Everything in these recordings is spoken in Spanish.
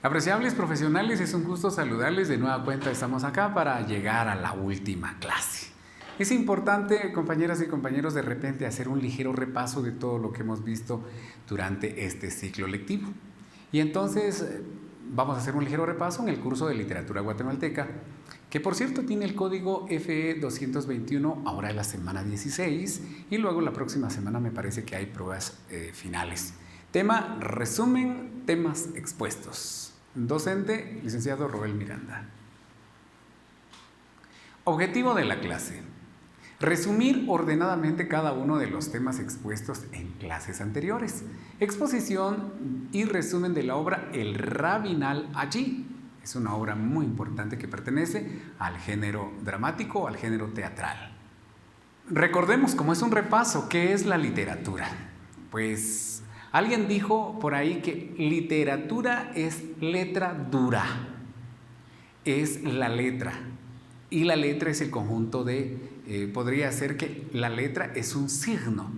Apreciables profesionales, es un gusto saludarles. De nueva cuenta estamos acá para llegar a la última clase. Es importante, compañeras y compañeros, de repente hacer un ligero repaso de todo lo que hemos visto durante este ciclo lectivo. Y entonces vamos a hacer un ligero repaso en el curso de literatura guatemalteca, que por cierto tiene el código FE 221 ahora en la semana 16, y luego la próxima semana me parece que hay pruebas finales. Tema: resumen temas expuestos. Docente, licenciado Roel Miranda. Objetivo de la clase: resumir ordenadamente cada uno de los temas expuestos en clases anteriores. Exposición y resumen de la obra El Rabinal allí. Es una obra muy importante que pertenece al género dramático o al género teatral. Recordemos, como es un repaso, ¿qué es la literatura? Pues alguien dijo por ahí que literatura es letra dura. Es la letra. Y la letra es el conjunto de, podría ser que la letra es un signo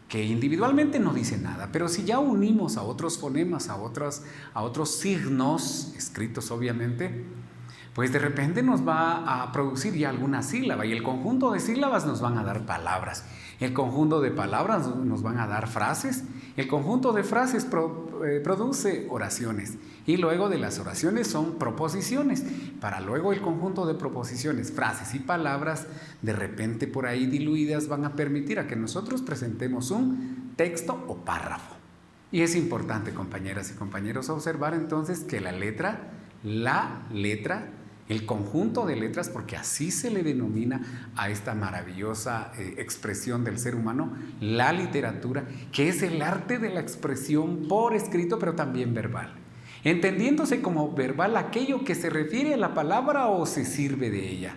que individualmente no dice nada, pero si ya unimos a otros fonemas, a otros signos, escritos obviamente, pues de repente nos va a producir ya alguna sílaba, y el conjunto de sílabas nos van a dar palabras, el conjunto de palabras nos van a dar frases, el conjunto de frases produce oraciones, y luego de las oraciones son proposiciones, para luego el conjunto de proposiciones, frases y palabras de repente por ahí diluidas van a permitir a que nosotros presentemos un texto o párrafo. Y es importante, compañeras y compañeros, observar entonces que la letra, el conjunto de letras, porque así se le denomina a esta maravillosa expresión del ser humano, la literatura, que es el arte de la expresión por escrito, pero también verbal, entendiéndose como verbal aquello que se refiere a la palabra o se sirve de ella.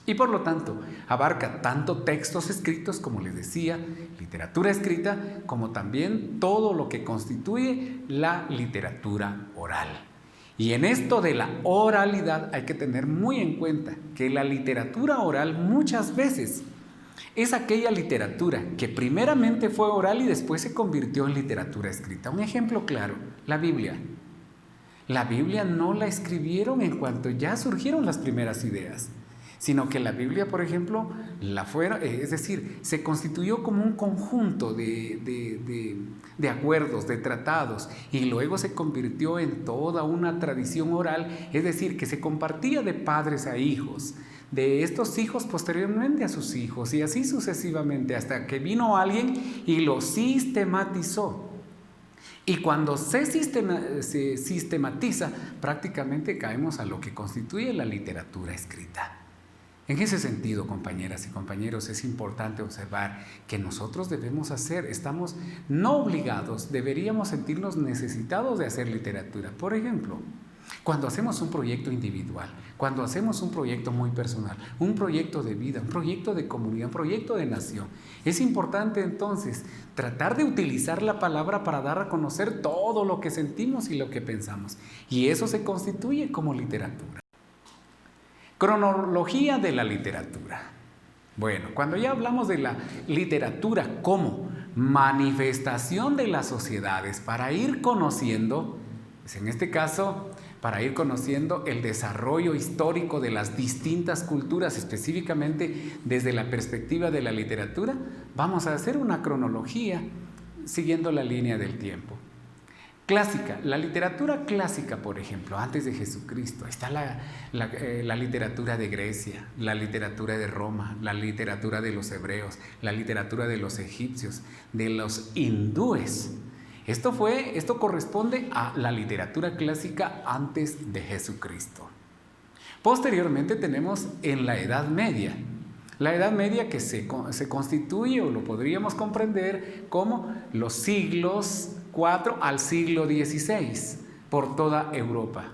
Y por lo tanto, abarca tanto textos escritos, como les decía, literatura escrita, como también todo lo que constituye la literatura oral. Y en esto de la oralidad hay que tener muy en cuenta que la literatura oral muchas veces es aquella literatura que primeramente fue oral y después se convirtió en literatura escrita. Un ejemplo claro: la Biblia. La Biblia no la escribieron en cuanto ya surgieron las primeras ideas, sino que la Biblia, por ejemplo, se constituyó como un conjunto de acuerdos, de tratados, y luego se convirtió en toda una tradición oral, es decir, que se compartía de padres a hijos, de estos hijos posteriormente a sus hijos, y así sucesivamente, hasta que vino alguien y lo sistematizó. Y cuando se sistematiza, prácticamente caemos a lo que constituye la literatura escrita. En ese sentido, compañeras y compañeros, es importante observar que nosotros estamos no obligados, deberíamos sentirnos necesitados de hacer literatura. Por ejemplo, cuando hacemos un proyecto individual, cuando hacemos un proyecto muy personal, un proyecto de vida, un proyecto de comunidad, un proyecto de nación, es importante entonces tratar de utilizar la palabra para dar a conocer todo lo que sentimos y lo que pensamos. Y eso se constituye como literatura. Cronología de la literatura. Bueno, cuando ya hablamos de la literatura como manifestación de las sociedades para ir conociendo, pues en este caso, para ir conociendo el desarrollo histórico de las distintas culturas, específicamente desde la perspectiva de la literatura, vamos a hacer una cronología siguiendo la línea del tiempo. Clásica, la literatura clásica, por ejemplo, antes de Jesucristo, está la literatura de Grecia, la literatura de Roma, la literatura de los hebreos, la literatura de los egipcios, de los hindúes. Esto corresponde a la literatura clásica antes de Jesucristo. Posteriormente tenemos en la Edad Media. La Edad Media, que se constituye, o lo podríamos comprender como los siglos IV al siglo XVI, por toda Europa.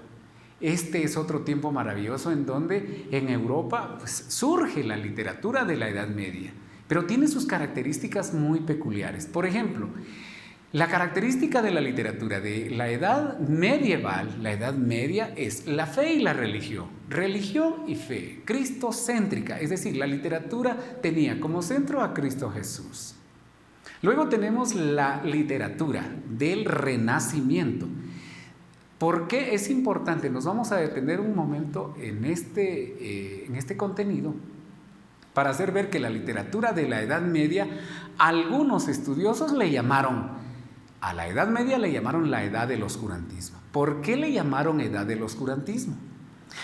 Este es otro tiempo maravilloso en donde en Europa surge la literatura de la Edad Media, pero tiene sus características muy peculiares. Por ejemplo, la característica de la literatura de la Edad Medieval, la Edad Media, es la fe y la religión. Religión y fe, cristocéntrica, es decir, la literatura tenía como centro a Cristo Jesús. Luego tenemos la literatura del Renacimiento. ¿Por qué es importante? Nos vamos a detener un momento en este contenido para hacer ver que la literatura de la Edad Media, algunos estudiosos a la Edad Media le llamaron la Edad del Oscurantismo. ¿Por qué le llamaron Edad del Oscurantismo?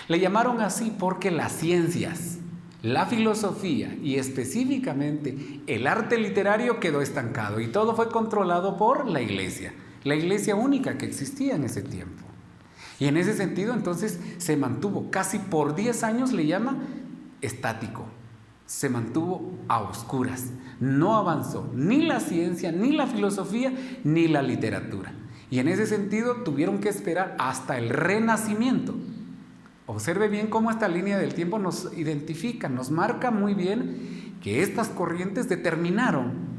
Le llamaron así porque las ciencias, la filosofía y específicamente el arte literario quedó estancado y todo fue controlado por la iglesia única que existía en ese tiempo. Y en ese sentido entonces se mantuvo casi por 10 años, le llama estático, se mantuvo a oscuras, no avanzó ni la ciencia, ni la filosofía, ni la literatura. Y en ese sentido tuvieron que esperar hasta el Renacimiento. Observe bien cómo esta línea del tiempo nos identifica, nos marca muy bien que estas corrientes determinaron,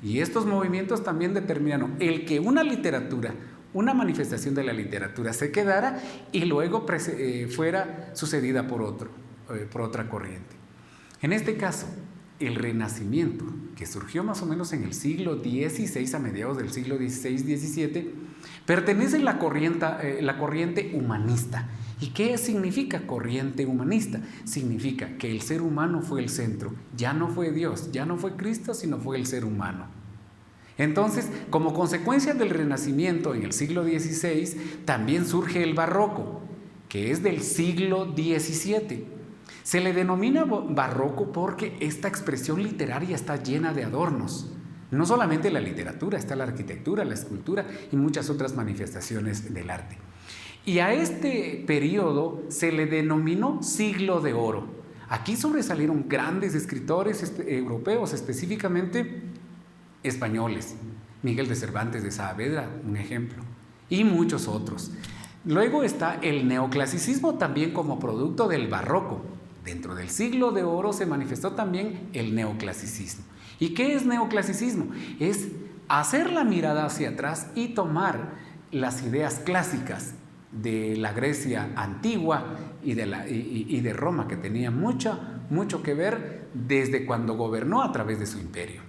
y estos movimientos también determinaron, el que una literatura, una manifestación de la literatura se quedara y luego fuera sucedida por otra corriente. En este caso, el Renacimiento, que surgió más o menos en el siglo XVI, a mediados del siglo XVI-XVII, pertenece a la corriente humanista. ¿Y qué significa corriente humanista? Significa que el ser humano fue el centro, ya no fue Dios, ya no fue Cristo, sino fue el ser humano. Entonces, como consecuencia del Renacimiento en el siglo XVI, también surge el Barroco, que es del siglo XVII. Se le denomina barroco porque esta expresión literaria está llena de adornos. No solamente la literatura, está la arquitectura, la escultura y muchas otras manifestaciones del arte. Y a este periodo se le denominó siglo de oro. Aquí sobresalieron grandes escritores europeos, específicamente españoles. Miguel de Cervantes de Saavedra, un ejemplo, y muchos otros. Luego está el neoclasicismo también como producto del barroco. Dentro del siglo de oro se manifestó también el neoclasicismo. ¿Y qué es neoclasicismo? Es hacer la mirada hacia atrás y tomar las ideas clásicas de la Grecia antigua y de Roma, que tenía mucho que ver desde cuando gobernó a través de su imperio.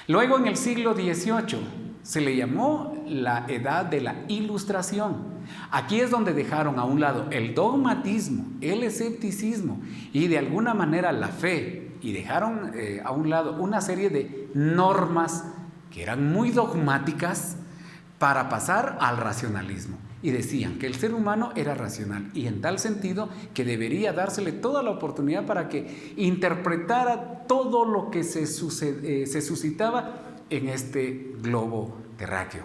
Luego en el siglo XVIII se le llamó la Edad de la Ilustración. Aquí es donde dejaron a un lado el dogmatismo, el escepticismo y de alguna manera la fe, y dejaron a un lado una serie de normas que eran muy dogmáticas para pasar al racionalismo. Y decían que el ser humano era racional y en tal sentido que debería dársele toda la oportunidad para que interpretara todo lo que se suscitaba en este globo terráqueo.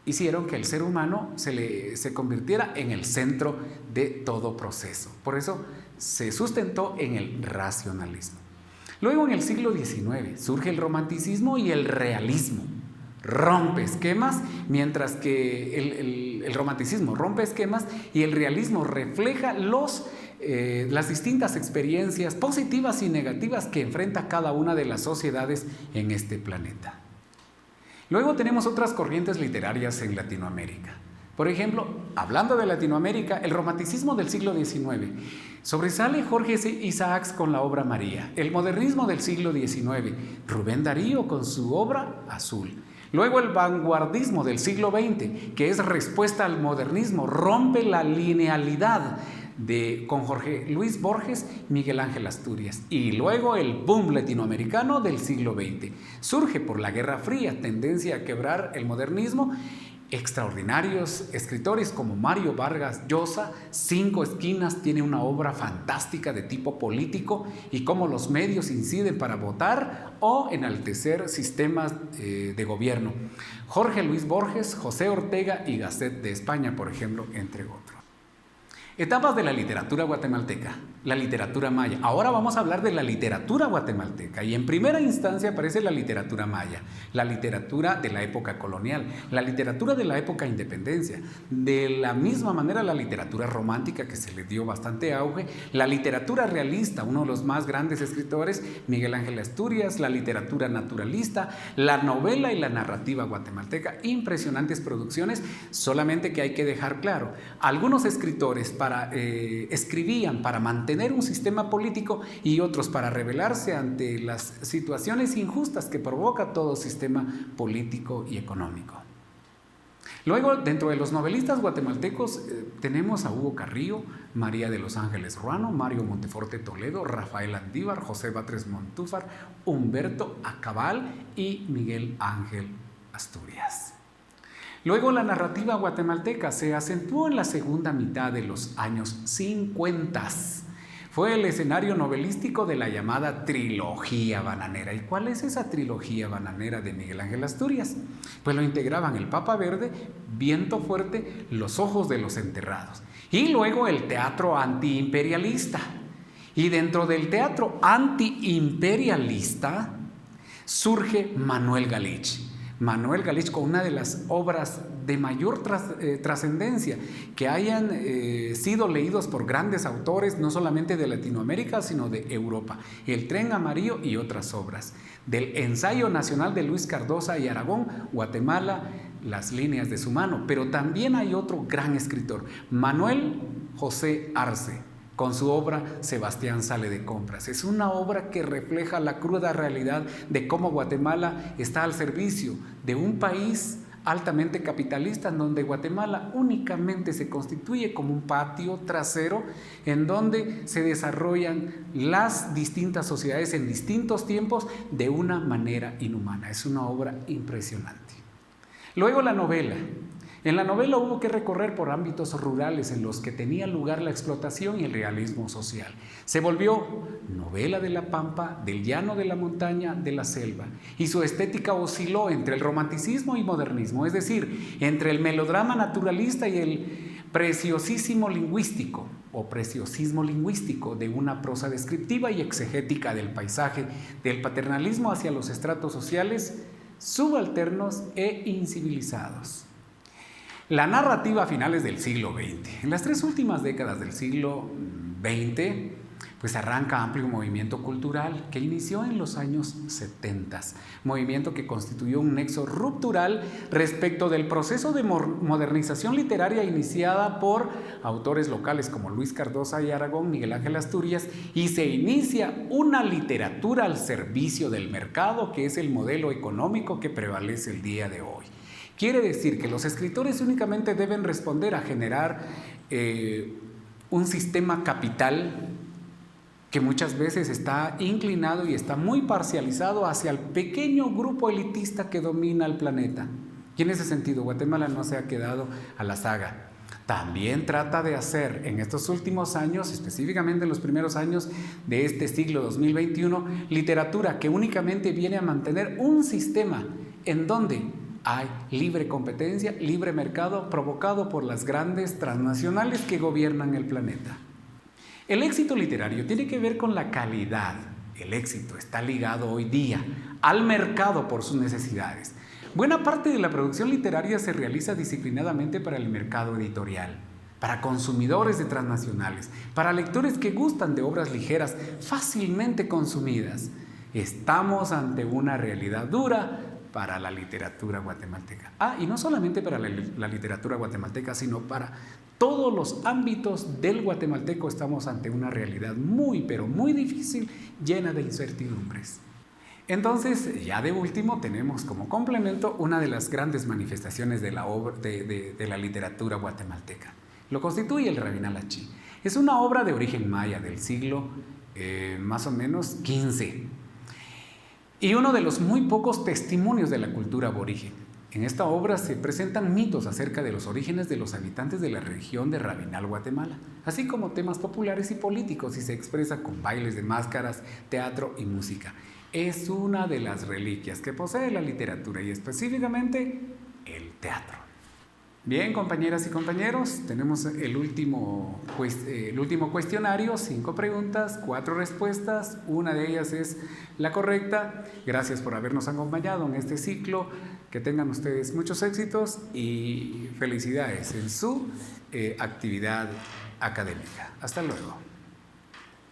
Hicieron que el ser humano se convirtiera en el centro de todo proceso. Por eso se sustentó en el racionalismo. Luego en el siglo XIX surge el romanticismo y el realismo. Rompe esquemas, mientras que el romanticismo rompe esquemas y el realismo refleja las distintas experiencias positivas y negativas que enfrenta cada una de las sociedades en este planeta. Luego tenemos otras corrientes literarias en Latinoamérica. Por ejemplo, hablando de Latinoamérica, el romanticismo del siglo XIX. Sobresale Jorge Isaacs con la obra María. El modernismo del siglo XIX. Rubén Darío con su obra Azul. Luego el vanguardismo del siglo XX, que es respuesta al modernismo, rompe la linealidad con Jorge Luis Borges, Miguel Ángel Asturias. Y luego el boom latinoamericano del siglo XX. Surge por la Guerra Fría, tendencia a quebrar el modernismo. Extraordinarios escritores como Mario Vargas Llosa, Cinco Esquinas, tiene una obra fantástica de tipo político y cómo los medios inciden para votar o enaltecer sistemas de gobierno. Jorge Luis Borges, José Ortega y Gasset de España, por ejemplo, entre otros. Etapas de la literatura guatemalteca, la literatura maya. Ahora vamos a hablar de la literatura guatemalteca y en primera instancia aparece la literatura maya, la literatura de la época colonial, la literatura de la época independencia, de la misma manera la literatura romántica que se le dio bastante auge, la literatura realista, uno de los más grandes escritores, Miguel Ángel Asturias, la literatura naturalista, la novela y la narrativa guatemalteca, impresionantes producciones, solamente que hay que dejar claro, algunos escritores escribían para mantener un sistema político y otros para rebelarse ante las situaciones injustas que provoca todo sistema político y económico. Luego, dentro de los novelistas guatemaltecos, tenemos a Hugo Carrillo, María de los Ángeles Ruano, Mario Monteforte Toledo, Rafael Andívar, José Batres Montúfar, Humberto Acabal y Miguel Ángel Asturias. Luego, la narrativa guatemalteca se acentuó en la segunda mitad de los años 50. Fue el escenario novelístico de la llamada trilogía bananera. ¿Y cuál es esa trilogía bananera de Miguel Ángel Asturias? Pues lo integraban El Papa Verde, Viento Fuerte, Los Ojos de los Enterrados. Y luego el teatro antiimperialista. Y dentro del teatro antiimperialista surge Manuel Galich. Manuel Galich con una de las obras de mayor trascendencia que hayan sido leídos por grandes autores, no solamente de Latinoamérica, sino de Europa. El Tren Amarillo y otras obras. Del Ensayo Nacional de Luis Cardosa y Aragón, Guatemala, Las líneas de su mano. Pero también hay otro gran escritor, Manuel José Arce, con su obra Sebastián sale de compras. Es una obra que refleja la cruda realidad de cómo Guatemala está al servicio de un país altamente capitalista, en donde Guatemala únicamente se constituye como un patio trasero en donde se desarrollan las distintas sociedades en distintos tiempos de una manera inhumana. Es una obra impresionante. Luego la novela. En la novela hubo que recorrer por ámbitos rurales en los que tenía lugar la explotación y el realismo social. Se volvió novela de la pampa, del llano, de la montaña, de la selva. Y su estética osciló entre el romanticismo y modernismo, es decir, entre el melodrama naturalista y el preciosismo lingüístico o preciosismo lingüístico de una prosa descriptiva y exegética del paisaje, del paternalismo hacia los estratos sociales subalternos e incivilizados. La narrativa a finales del siglo XX. En las 3 últimas décadas del siglo XX, pues arranca amplio movimiento cultural que inició en los años 70, movimiento que constituyó un nexo ruptural respecto del proceso de modernización literaria iniciada por autores locales como Luis Cardosa y Aragón, Miguel Ángel Asturias, y se inicia una literatura al servicio del mercado, que es el modelo económico que prevalece el día de hoy. Quiere decir que los escritores únicamente deben responder a generar un sistema capital que muchas veces está inclinado y está muy parcializado hacia el pequeño grupo elitista que domina el planeta. Y en ese sentido, Guatemala no se ha quedado a la saga. También trata de hacer en estos últimos años, específicamente en los primeros años de este siglo 2021, literatura que únicamente viene a mantener un sistema en donde hay libre competencia, libre mercado provocado por las grandes transnacionales que gobiernan el planeta. El éxito literario tiene que ver con la calidad. El éxito está ligado hoy día al mercado por sus necesidades. Buena parte de la producción literaria se realiza disciplinadamente para el mercado editorial, para consumidores de transnacionales, para lectores que gustan de obras ligeras, fácilmente consumidas. Estamos ante una realidad dura para la literatura guatemalteca. Y no solamente para la literatura guatemalteca, sino para todos los ámbitos del guatemalteco estamos ante una realidad muy, pero muy difícil, llena de incertidumbres. Entonces, ya de último, tenemos como complemento una de las grandes manifestaciones de la obra de la literatura guatemalteca. Lo constituye el Rabinal Achí. Es una obra de origen maya del siglo más o menos XV. Y uno de los muy pocos testimonios de la cultura aborigen. En esta obra se presentan mitos acerca de los orígenes de los habitantes de la región de Rabinal, Guatemala, así como temas populares y políticos, y se expresa con bailes de máscaras, teatro y música. Es una de las reliquias que posee la literatura y específicamente el teatro. Bien, compañeras y compañeros, tenemos el último cuestionario, 5 preguntas, 4 respuestas, una de ellas es la correcta. Gracias por habernos acompañado en este ciclo, que tengan ustedes muchos éxitos y felicidades en su actividad académica. Hasta luego.